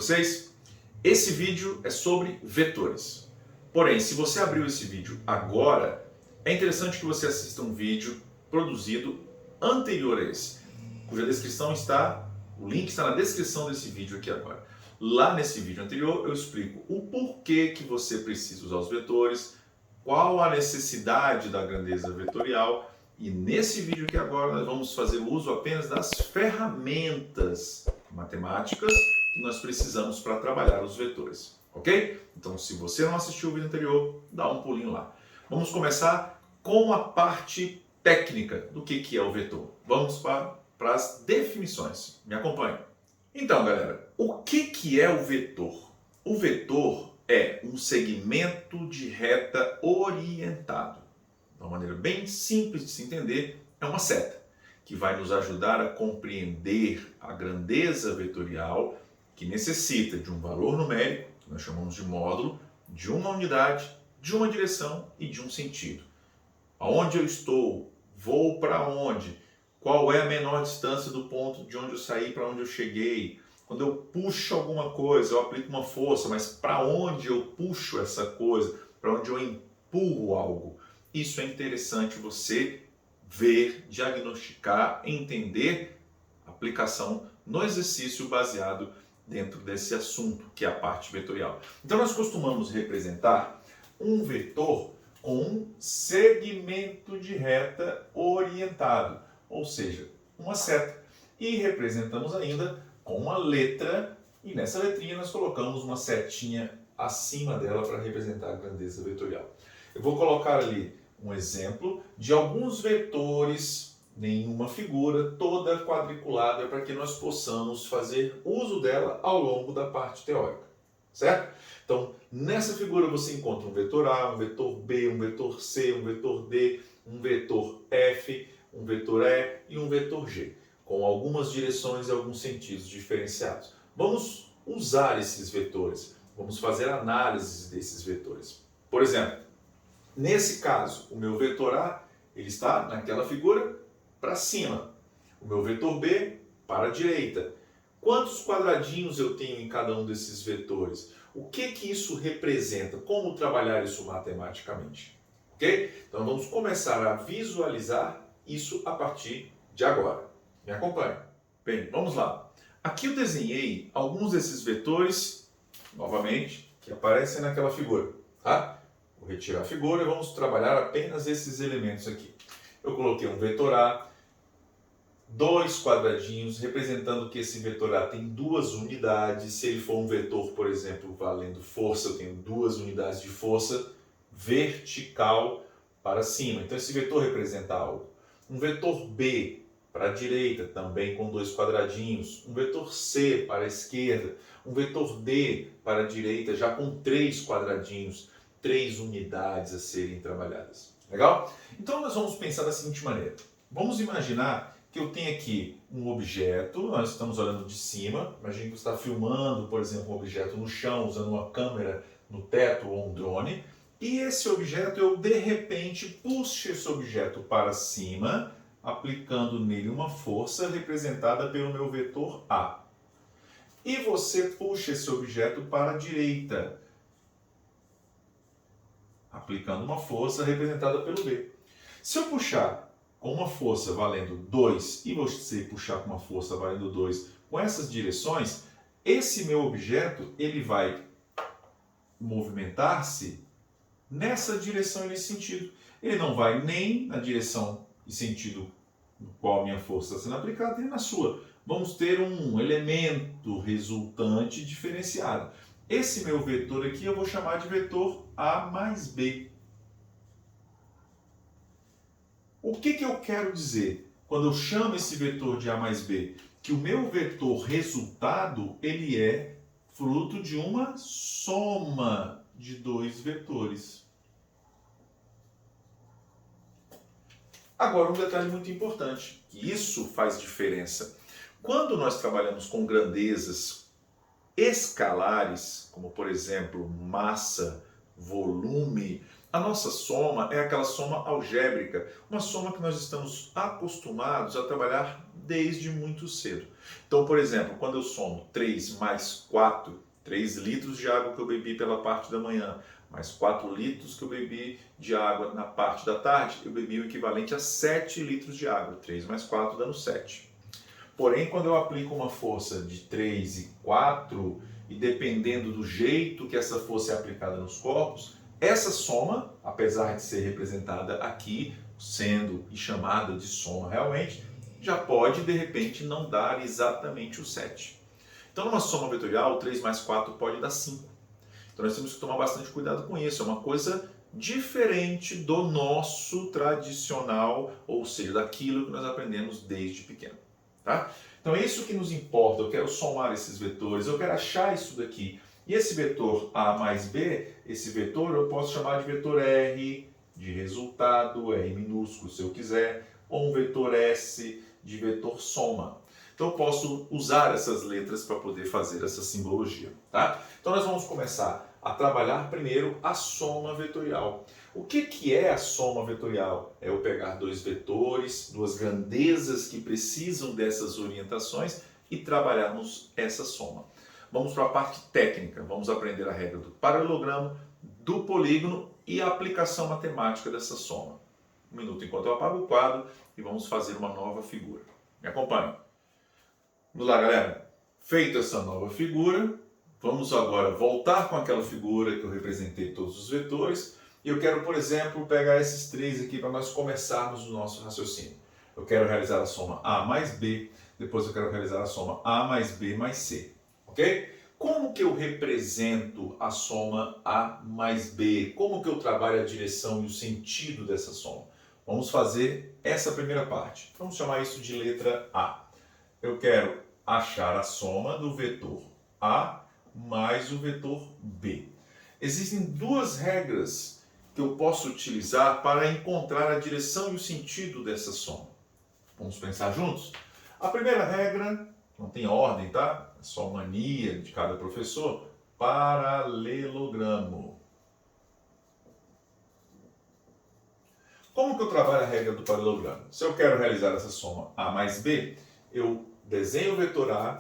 vocês? Esse vídeo é sobre vetores. Porém, se você abriu esse vídeo agora, é interessante que você assista um vídeo produzido anterior a esse, cuja descrição está, o link está na descrição desse vídeo aqui agora. Lá nesse vídeo anterior eu explico o porquê que você precisa usar os vetores, qual a necessidade da grandeza vetorial, e nesse vídeo aqui agora nós vamos fazer uso apenas das ferramentas matemáticas que nós precisamos para trabalhar os vetores, ok? Então, se você não assistiu o vídeo anterior, dá um pulinho lá. Vamos começar com a parte técnica do que é o vetor. Vamos para as definições. Me acompanhe. Então, galera, o que é o vetor? O vetor é um segmento de reta orientado. De uma maneira bem simples de se entender, é uma seta que vai nos ajudar a compreender a grandeza vetorial que necessita de um valor numérico, que nós chamamos de módulo, de uma unidade, de uma direção e de um sentido. Aonde eu estou? Vou para onde? Qual é a menor distância do ponto de onde eu saí para onde eu cheguei? Quando eu puxo alguma coisa, eu aplico uma força, mas para onde eu puxo essa coisa? Para onde eu empurro algo? Isso é interessante você ver, diagnosticar, entender a aplicação no exercício baseado dentro desse assunto, que é a parte vetorial. Então nós costumamos representar um vetor com um segmento de reta orientado, ou seja, uma seta. E representamos ainda com uma letra, e nessa letrinha nós colocamos uma setinha acima dela para representar a grandeza vetorial. Eu vou colocar ali um exemplo de alguns vetores em uma figura toda quadriculada para que nós possamos fazer uso dela ao longo da parte teórica, certo? Então, nessa figura você encontra um vetor A, um vetor B, um vetor C, um vetor D, um vetor F, um vetor E e um vetor G, com algumas direções e alguns sentidos diferenciados. Vamos usar esses vetores, vamos fazer análise desses vetores. Por exemplo, nesse caso, o meu vetor A ele está naquela figura para cima, o meu vetor B para a direita. Quantos quadradinhos eu tenho em cada um desses vetores? O que isso representa? Como trabalhar isso matematicamente? Ok? Então vamos começar a visualizar isso a partir de agora. Me acompanhe. Bem, vamos lá. Aqui eu desenhei alguns desses vetores, novamente, que aparecem naquela figura. Tá? Vou retirar a figura e vamos trabalhar apenas esses elementos aqui. Eu coloquei um vetor A, dois quadradinhos, representando que esse vetor A tem duas unidades. Se ele for um vetor, por exemplo, valendo força, eu tenho duas unidades de força vertical para cima. Então esse vetor representa algo. Um vetor B para a direita, também com dois quadradinhos. Um vetor C para a esquerda. Um vetor D para a direita, já com três quadradinhos, três unidades a serem trabalhadas. Legal? Então nós vamos pensar da seguinte maneira. Vamos imaginar que eu tenho aqui um objeto, nós estamos olhando de cima, imagine que você está filmando, por exemplo, um objeto no chão, usando uma câmera no teto ou um drone, e esse objeto, eu de repente puxo esse objeto para cima, aplicando nele uma força representada pelo meu vetor A. E você puxa esse objeto para a direita, aplicando uma força representada pelo B. Se eu puxar com uma força valendo 2 e você puxar com uma força valendo 2 com essas direções, esse meu objeto ele vai movimentar-se nessa direção e nesse sentido. Ele não vai nem na direção e sentido no qual a minha força está sendo aplicada, nem na sua. Vamos ter um elemento resultante diferenciado. Esse meu vetor aqui eu vou chamar de vetor A mais B. O que eu quero dizer quando eu chamo esse vetor de A mais B? Que o meu vetor resultado ele é fruto de uma soma de dois vetores. Agora um detalhe muito importante, que isso faz diferença. Quando nós trabalhamos com grandezas escalares, como por exemplo massa, volume, A nossa soma é aquela soma algébrica, uma soma que nós estamos acostumados a trabalhar desde muito cedo. Então, por exemplo, quando eu somo 3 mais 4, 3 litros de água que eu bebi pela parte da manhã, mais 4 litros que eu bebi de água na parte da tarde, eu bebi o equivalente a 7 litros de água. 3 mais 4 dando 7. Porém, quando eu aplico uma força de 3 e 4, e dependendo do jeito que essa força é aplicada nos corpos, essa soma, apesar de ser representada aqui, sendo e chamada de soma realmente, já pode, de repente, não dar exatamente o 7. Então, numa soma vetorial, 3 mais 4 pode dar 5. Então, nós temos que tomar bastante cuidado com isso. É uma coisa diferente do nosso tradicional, ou seja, daquilo que nós aprendemos desde pequeno. Tá? Então, é isso que nos importa. Eu quero somar esses vetores, eu quero achar isso daqui. E esse vetor A mais B, esse vetor eu posso chamar de vetor R de resultado, R minúsculo se eu quiser, ou um vetor S de vetor soma. Então eu posso usar essas letras para poder fazer essa simbologia. Tá? Então nós vamos começar a trabalhar primeiro a soma vetorial. O que é a soma vetorial? É eu pegar dois vetores, duas grandezas que precisam dessas orientações e trabalharmos essa soma. Vamos para a parte técnica, vamos aprender a regra do paralelogramo, do polígono e a aplicação matemática dessa soma. Um minuto enquanto eu apago o quadro e vamos fazer uma nova figura. Me acompanhe. Vamos lá, galera. Feita essa nova figura, vamos agora voltar com aquela figura que eu representei todos os vetores. E eu quero, por exemplo, pegar esses três aqui para nós começarmos o nosso raciocínio. Eu quero realizar a soma A mais B, depois eu quero realizar a soma A mais B mais C. Ok? Como que eu represento a soma A mais B? Como que eu trabalho a direção e o sentido dessa soma? Vamos fazer essa primeira parte. Vamos chamar isso de letra A. Eu quero achar a soma do vetor A mais o vetor B. Existem duas regras que eu posso utilizar para encontrar a direção e o sentido dessa soma. Vamos pensar juntos? A primeira regra, não tem ordem, tá? É só mania de cada professor. Paralelogramo. Como que eu trabalho a regra do paralelogramo? Se eu quero realizar essa soma A mais B, eu desenho o vetor A,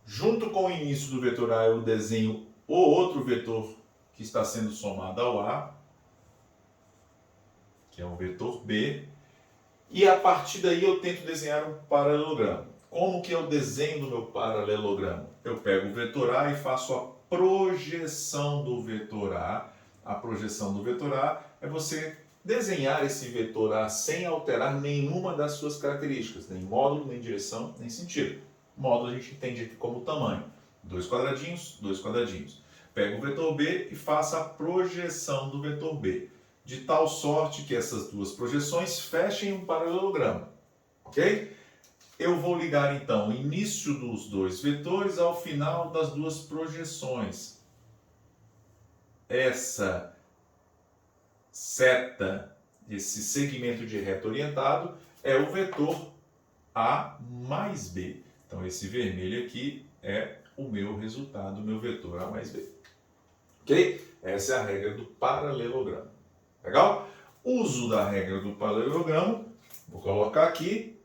junto com o início do vetor A, eu desenho o outro vetor que está sendo somado ao A, que é o vetor B, e a partir daí eu tento desenhar um paralelogramo. Como que eu desenho o meu paralelogramo? Eu pego o vetor A e faço a projeção do vetor A. A projeção do vetor A é você desenhar esse vetor A sem alterar nenhuma das suas características, nem módulo, nem direção, nem sentido. Módulo a gente entende aqui como tamanho. 2 quadradinhos, 2 quadradinhos. Pego o vetor B e faço a projeção do vetor B, de tal sorte que essas duas projeções fechem um paralelogramo. Ok? Eu vou ligar então o início dos dois vetores ao final das duas projeções. Essa seta, esse segmento de reta orientado, é o vetor A mais B. Então esse vermelho aqui é o meu resultado, o meu vetor A mais B. Ok? Essa é a regra do paralelogramo. Legal? Uso da regra do paralelogramo, vou colocar aqui,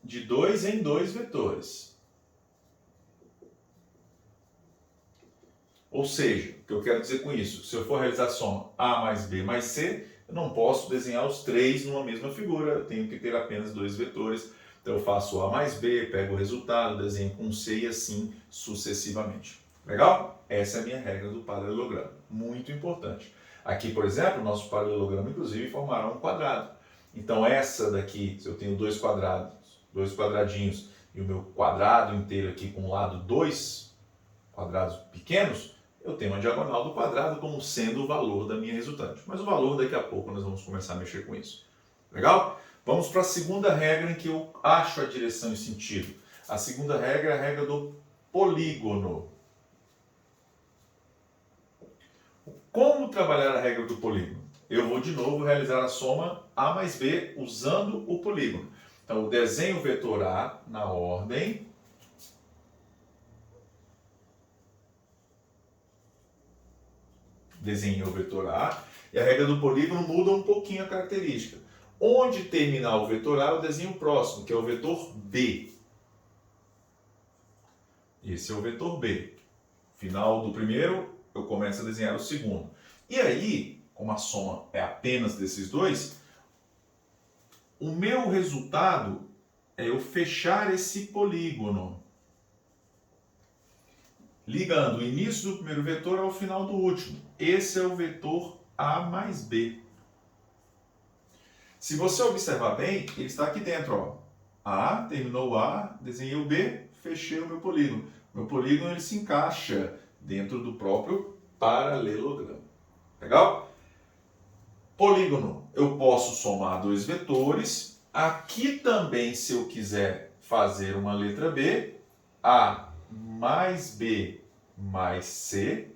de 2 em 2 vetores. Ou seja, o que eu quero dizer com isso? Se eu for realizar a soma A mais B mais C, eu não posso desenhar os três numa mesma figura, eu tenho que ter apenas 2 vetores. Então eu faço A mais B, pego o resultado, desenho com C e assim sucessivamente. Legal? Essa é a minha regra do paralelogramo. Muito importante. Aqui, por exemplo, o nosso paralelogramo, inclusive, formará um quadrado. Então essa daqui, se eu tenho dois quadrados, dois quadradinhos, e o meu quadrado inteiro aqui com o lado 2 quadrados pequenos, eu tenho uma diagonal do quadrado como sendo o valor da minha resultante. Mas o valor daqui a pouco nós vamos começar a mexer com isso. Legal? Vamos para a segunda regra em que eu acho a direção e sentido. A segunda regra é a regra do polígono. Como trabalhar a regra do polígono? Eu vou de novo realizar a soma A mais B usando o polígono. Então eu desenho o vetor A na ordem desenhei o vetor A, e a regra do polígono muda um pouquinho a característica. Onde terminar o vetor A, eu desenho o próximo, que é o vetor B. Esse é o vetor B. Final do primeiro, eu começo a desenhar o segundo. E aí, como a soma é apenas desses dois, o meu resultado é eu fechar esse polígono, ligando o início do primeiro vetor ao final do último. Esse é o vetor A mais B. Se você observar bem, ele está aqui dentro, ó. A, terminou o A, desenhei o B, fechei o meu polígono. Meu polígono ele se encaixa dentro do próprio paralelogramo. Legal? Polígono, eu posso somar dois vetores. Aqui também, se eu quiser fazer uma letra B, A mais B mais C.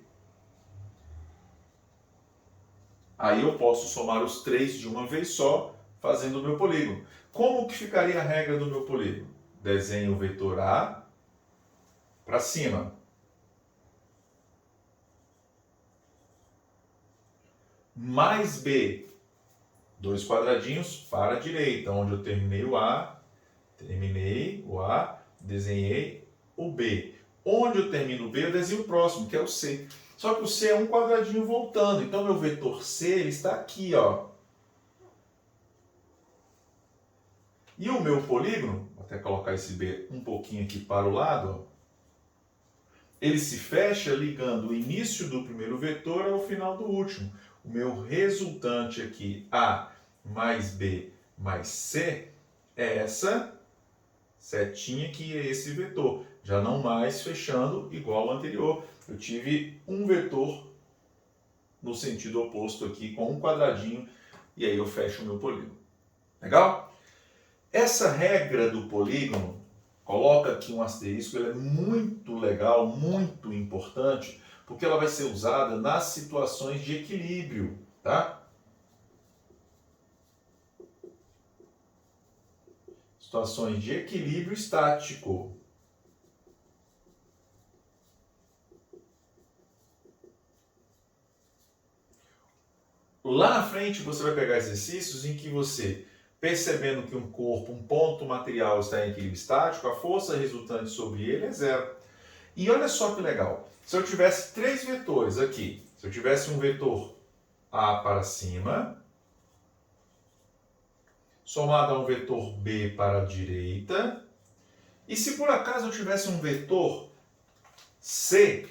Aí eu posso somar os três de uma vez só, fazendo o meu polígono. Como que ficaria a regra do meu polígono? Desenho o vetor A para cima. Mais B. Dois quadradinhos para a direita, onde eu terminei o A, desenhei o B. Onde eu termino o B, eu desenho o próximo, que é o C. Só que o C é um quadradinho voltando, então meu vetor C ele está aqui, ó. E o meu polígono, vou até colocar esse B um pouquinho aqui para o lado, ó. Ele se fecha ligando o início do primeiro vetor ao final do último. O meu resultante aqui, A mais B mais C, é essa setinha que é esse vetor. Já não mais fechando igual ao anterior. Eu tive um vetor no sentido oposto aqui, com um quadradinho, e aí eu fecho o meu polígono. Legal? Essa regra do polígono, coloca aqui um asterisco, ela é muito legal, muito importante, porque ela vai ser usada nas situações de equilíbrio, tá? Situações de equilíbrio estático. Lá na frente você vai pegar exercícios em que você, percebendo que um corpo, um ponto material está em equilíbrio estático, a força resultante sobre ele é zero. E olha só que legal, se eu tivesse três vetores aqui, se eu tivesse um vetor A para cima, somado a um vetor B para a direita, e se por acaso eu tivesse um vetor C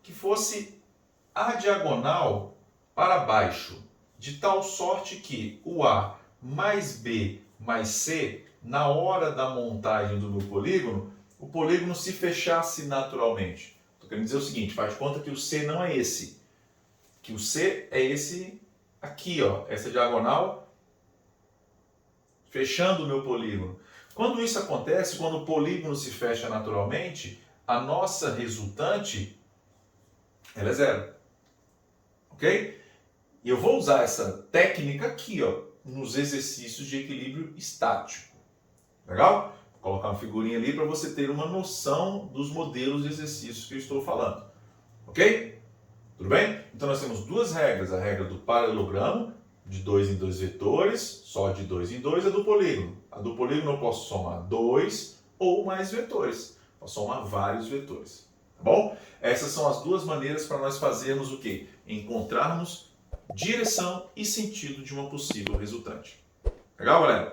que fosse a diagonal para baixo, de tal sorte que o A mais B mais C, na hora da montagem do meu polígono, o polígono se fechasse naturalmente. Estou querendo dizer o seguinte, faz de conta que o C não é esse, que o C é esse aqui, ó, essa diagonal, fechando o meu polígono. Quando isso acontece, quando o polígono se fecha naturalmente, a nossa resultante, ela é zero. Ok? E eu vou usar essa técnica aqui, ó, nos exercícios de equilíbrio estático. Legal? Vou colocar uma figurinha ali para você ter uma noção dos modelos de exercícios que eu estou falando. Ok? Tudo bem? Então nós temos duas regras. A regra do paralelogramo, de 2 em 2 vetores, só de 2 em 2, a do polígono. A do polígono eu posso somar 2 ou mais vetores. Posso somar vários vetores. Tá bom? Essas são as duas maneiras para nós fazermos o quê? Encontrarmos direção e sentido de uma possível resultante. Legal, galera?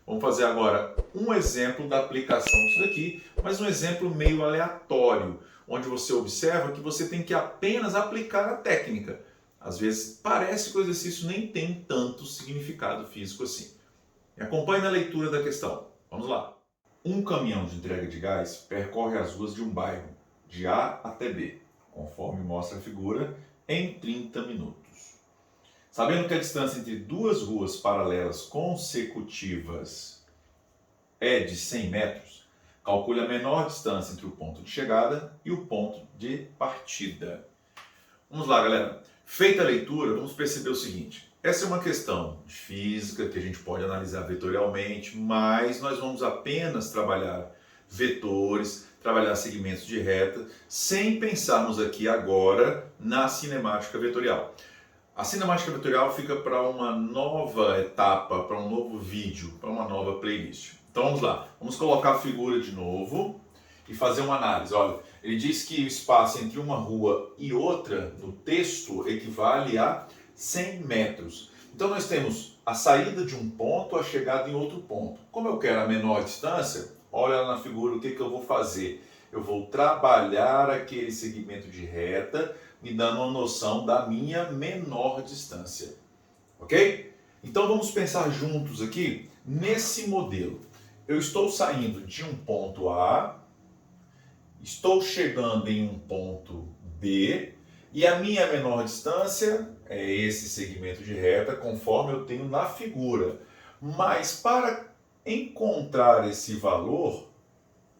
Vamos fazer agora um exemplo da aplicação disso daqui, mas um exemplo meio aleatório, onde você observa que você tem que apenas aplicar a técnica. Às vezes parece que o exercício nem tem tanto significado físico assim. Me acompanhe na leitura da questão. Vamos lá. Um caminhão de entrega de gás percorre as ruas de um bairro, de A até B, conforme mostra a figura, em 30 minutos. Sabendo que a distância entre duas ruas paralelas consecutivas é de 100 metros, calcule a menor distância entre o ponto de chegada e o ponto de partida. Vamos lá, galera. Feita a leitura, vamos perceber o seguinte. Essa é uma questão de física que a gente pode analisar vetorialmente, mas nós vamos apenas trabalhar vetores, trabalhar segmentos de reta, sem pensarmos aqui agora na cinemática vetorial. A cinemática vetorial fica para uma nova etapa, para um novo vídeo, para uma nova playlist. Então vamos lá, vamos colocar a figura de novo e fazer uma análise. Olha, ele diz que o espaço entre uma rua e outra no texto equivale a 100 metros. Então nós temos a saída de um ponto, a chegada em outro ponto. Como eu quero a menor distância, olha na figura o que eu vou fazer. Eu vou trabalhar aquele segmento de reta, me dando uma noção da minha menor distância. Ok? Então vamos pensar juntos aqui nesse modelo. Eu estou saindo de um ponto A, estou chegando em um ponto B, e a minha menor distância é esse segmento de reta, conforme eu tenho na figura. Mas para encontrar esse valor,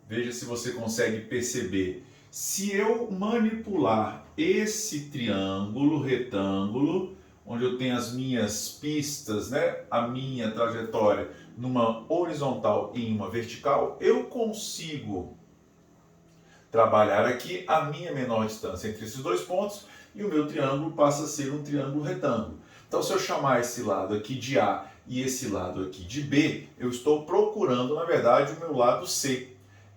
veja se você consegue perceber. Se eu manipular esse triângulo, retângulo, onde eu tenho as minhas pistas, né, a minha trajetória numa horizontal e em uma vertical, eu consigo trabalhar aqui a minha menor distância entre esses dois pontos e o meu triângulo passa a ser um triângulo retângulo. Então, se eu chamar esse lado aqui de A e esse lado aqui de B, eu estou procurando, na verdade, o meu lado C.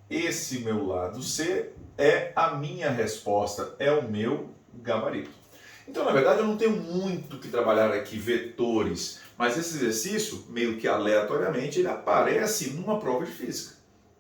Esse meu lado C é a minha resposta, é o meu gabarito. Então, na verdade, eu não tenho muito que trabalhar aqui vetores, mas esse exercício, meio que aleatoriamente, ele aparece numa prova de física.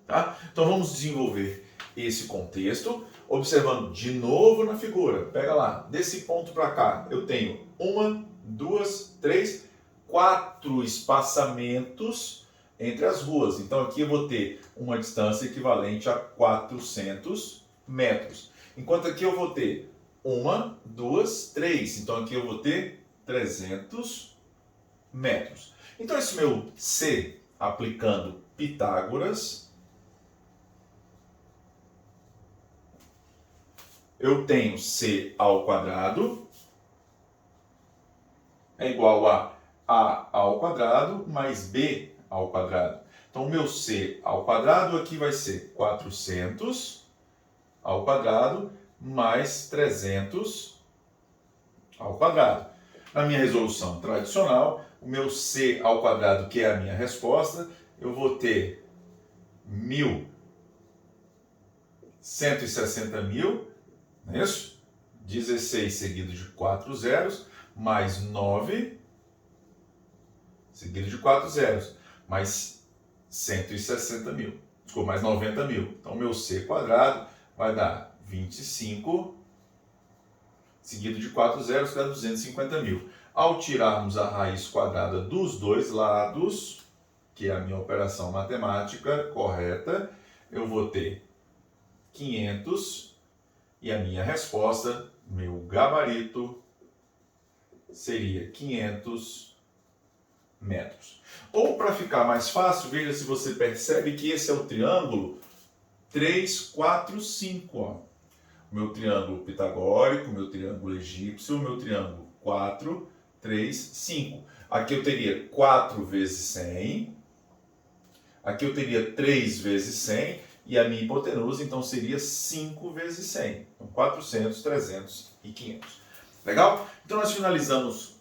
Tá? Então, vamos desenvolver esse contexto, observando de novo na figura. Pega lá, desse ponto para cá, eu tenho 1, 2, 3, 4 espaçamentos entre as ruas. Então aqui eu vou ter uma distância equivalente a 400 metros. Enquanto aqui eu vou ter 1, 2, 3. Então aqui eu vou ter 300 metros. Então esse meu C, aplicando Pitágoras, eu tenho C ao quadrado é igual a ao quadrado mais B ao quadrado. Então, o meu C ao quadrado aqui vai ser 400 ao quadrado mais 300 ao quadrado. Na minha resolução tradicional, o meu C ao quadrado, que é a minha resposta, eu vou ter 1.160 mil, não é isso? 16 seguido de 4 zeros, mais 9 seguido de 4 zeros, mais 160 mil. Desculpa, mais 90 mil. Então, meu C quadrado vai dar 25 seguido de 4 zeros, que dá 250 mil. Ao tirarmos a raiz quadrada dos dois lados, que é a minha operação matemática correta, eu vou ter 500 e a minha resposta, meu gabarito, seria 500 metros. Ou, para ficar mais fácil, veja se você percebe que esse é o triângulo 3, 4, 5. Ó. O meu triângulo pitagórico, o meu triângulo egípcio, o meu triângulo 4, 3, 5. Aqui eu teria 4 vezes 100. Aqui eu teria 3 vezes 100. E a minha hipotenusa, então, seria 5 vezes 100. Então, 400, 300 e 500. Legal? Então, nós finalizamos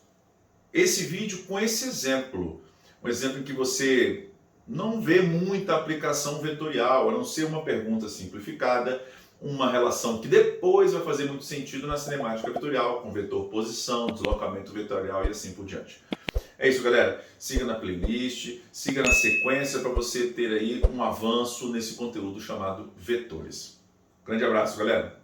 esse vídeo com esse exemplo. Um exemplo em que você não vê muita aplicação vetorial, a não ser uma pergunta simplificada, uma relação que depois vai fazer muito sentido na cinemática vetorial, com vetor posição, deslocamento vetorial e assim por diante. É isso, galera. Siga na playlist, siga na sequência para você ter aí um avanço nesse conteúdo chamado vetores. Grande abraço, galera.